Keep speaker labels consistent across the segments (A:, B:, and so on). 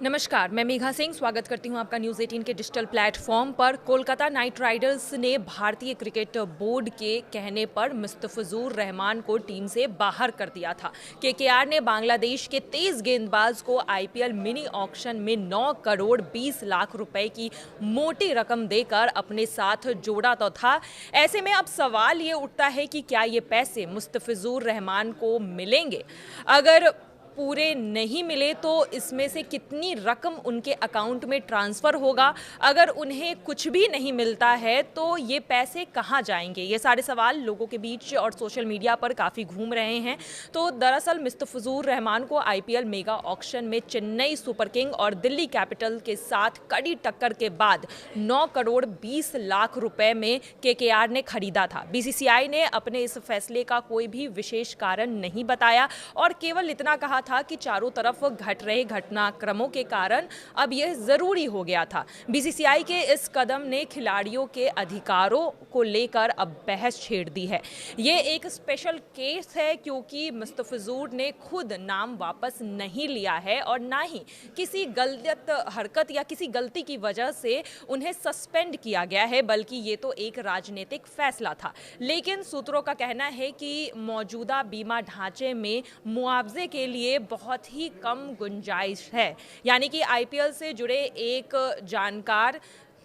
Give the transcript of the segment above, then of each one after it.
A: नमस्कार, मैं मेघा सिंह स्वागत करती हूं आपका न्यूज़ 18 के डिजिटल प्लेटफॉर्म पर। कोलकाता नाइट राइडर्स ने भारतीय क्रिकेट बोर्ड के कहने पर मुस्तफिजुर रहमान को टीम से बाहर कर दिया था। केकेआर ने बांग्लादेश के तेज गेंदबाज को आईपीएल मिनी ऑक्शन में 9 करोड़ 20 लाख रुपए की मोटी रकम देकर अपने साथ जोड़ा तो था। ऐसे में अब सवाल ये उठता है कि क्या ये पैसे मुस्तफिजुर रहमान को मिलेंगे? अगर पूरे नहीं मिले तो इसमें से कितनी रकम उनके अकाउंट में ट्रांसफ़र होगा? अगर उन्हें कुछ भी नहीं मिलता है तो ये पैसे कहाँ जाएंगे? ये सारे सवाल लोगों के बीच और सोशल मीडिया पर काफ़ी घूम रहे हैं। तो दरअसल मुस्तफिजुर रहमान को आईपीएल मेगा ऑक्शन में चेन्नई सुपर किंग और दिल्ली कैपिटल के साथ कड़ी टक्कर के बाद 9 करोड़ 20 लाख रुपए में केकेआर ने खरीदा था। बीसीसीआई ने अपने इस फैसले का कोई भी विशेष कारण नहीं बताया और केवल इतना कहा था कि चारों तरफ घट रहे घटनाक्रमों के कारण अब यह जरूरी हो गया था। बीसीसीआई के इस कदम ने खिलाड़ियों के अधिकारों को लेकर अब बहस छेड़ दी है। ये एक स्पेशल केस है क्योंकि मुस्तफिजुर ने खुद नाम वापस नहीं लिया है और ना ही किसी गलत हरकत या किसी गलती की वजह से उन्हें सस्पेंड किया गया है, बल्कि ये तो एक राजनीतिक फैसला था। लेकिन सूत्रों का कहना है कि मौजूदा बीमा ढांचे में मुआवजे के लिए बहुत ही कम गुंजाइश है। यानी कि आईपीएल से जुड़े एक जानकार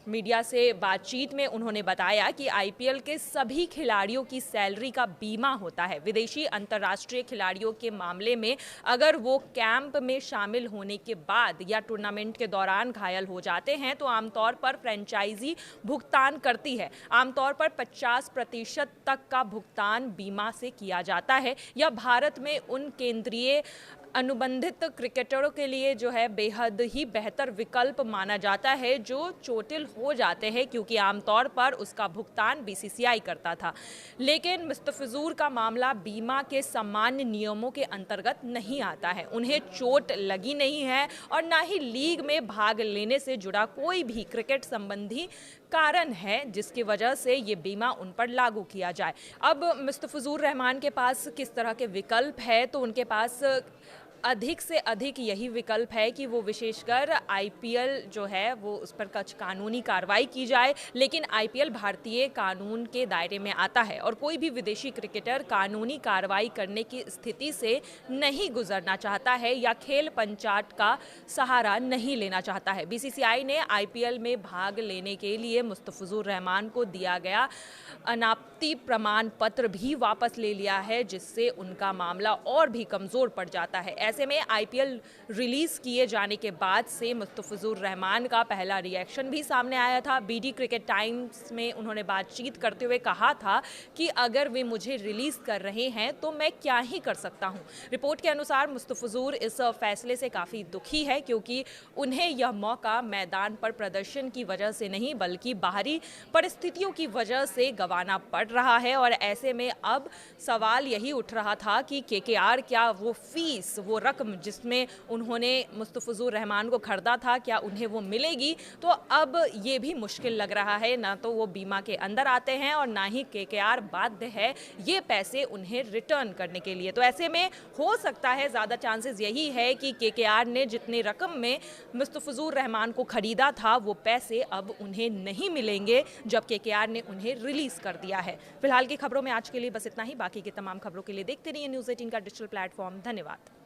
A: मीडिया से बातचीत में उन्होंने बताया कि आईपीएल के सभी खिलाड़ियों की सैलरी का बीमा होता है। विदेशी अंतर्राष्ट्रीय खिलाड़ियों के मामले में अगर वो कैंप में शामिल होने के बाद या टूर्नामेंट के दौरान घायल हो जाते हैं तो आमतौर पर फ्रेंचाइजी भुगतान करती है। आमतौर पर 50% तक का भुगतान बीमा से किया जाता है। यह भारत में उन केंद्रीय अनुबंधित क्रिकेटरों के लिए जो है बेहद ही बेहतर विकल्प माना जाता है जो चोटिल हो जाते हैं, क्योंकि आमतौर पर उसका भुगतान बीसीसीआई करता था। लेकिन मुस्तफिजुर का मामला बीमा के सामान्य नियमों के अंतर्गत नहीं आता है। उन्हें चोट लगी नहीं है और ना ही लीग में भाग लेने से जुड़ा कोई भी क्रिकेट संबंधी कारण है जिसकी वजह से ये बीमा उन पर लागू किया जाए। अब मुस्तफिजुर रहमान के पास किस तरह के विकल्प है? तो उनके पास अधिक से अधिक यही विकल्प है कि वो विशेषकर आईपीएल जो है वो उस पर कुछ कानूनी कार्रवाई की जाए। लेकिन आईपीएल भारतीय कानून के दायरे में आता है और कोई भी विदेशी क्रिकेटर कानूनी कार्रवाई करने की स्थिति से नहीं गुजरना चाहता है या खेल पंचायत का सहारा नहीं लेना चाहता है। बीसीसीआई ने आईपीएल में भाग लेने के लिए मुस्तफिजुर रहमान को दिया गया अनापत्ति प्रमाण पत्र भी वापस ले लिया है, जिससे उनका मामला और भी कमजोर पड़ जाता है। ऐसे में आईपीएल रिलीज किए जाने के बाद से मुस्तफिजुर रहमान का पहला रिएक्शन भी सामने आया था। बीडी क्रिकेट टाइम्स में उन्होंने बातचीत करते हुए कहा था कि अगर वे मुझे रिलीज कर रहे हैं तो मैं क्या ही कर सकता हूं। रिपोर्ट के अनुसार मुस्तफिजुर इस फैसले से काफी दुखी है क्योंकि उन्हें यह मौका मैदान पर प्रदर्शन की वजह से नहीं बल्कि बाहरी परिस्थितियों की वजह से गंवाना पड़ रहा है। और ऐसे में अब सवाल यही उठ रहा था कि केकेआर क्या वो फीस, वो रकम जिसमें उन्होंने मुस्तफिजुर रहमान को खरीदा था, क्या उन्हें वो मिलेगी? तो अब ये भी मुश्किल लग रहा है। ना तो वो बीमा के अंदर आते हैं और ना ही केकेआर बाध्य है ये पैसे उन्हें रिटर्न करने के लिए। तो ऐसे में हो सकता है, ज़्यादा चांसेस यही है कि केकेआर ने जितने रकम में मुस्तफिजुर रहमान को खरीदा था वो पैसे अब उन्हें नहीं मिलेंगे जब केकेआर ने उन्हें रिलीज कर दिया है। फिलहाल की खबरों में आज के लिए बस इतना ही। बाकी की तमाम खबरों के लिए देखते रहिए न्यूज़ 18 का डिजिटल प्लेटफॉर्म। धन्यवाद।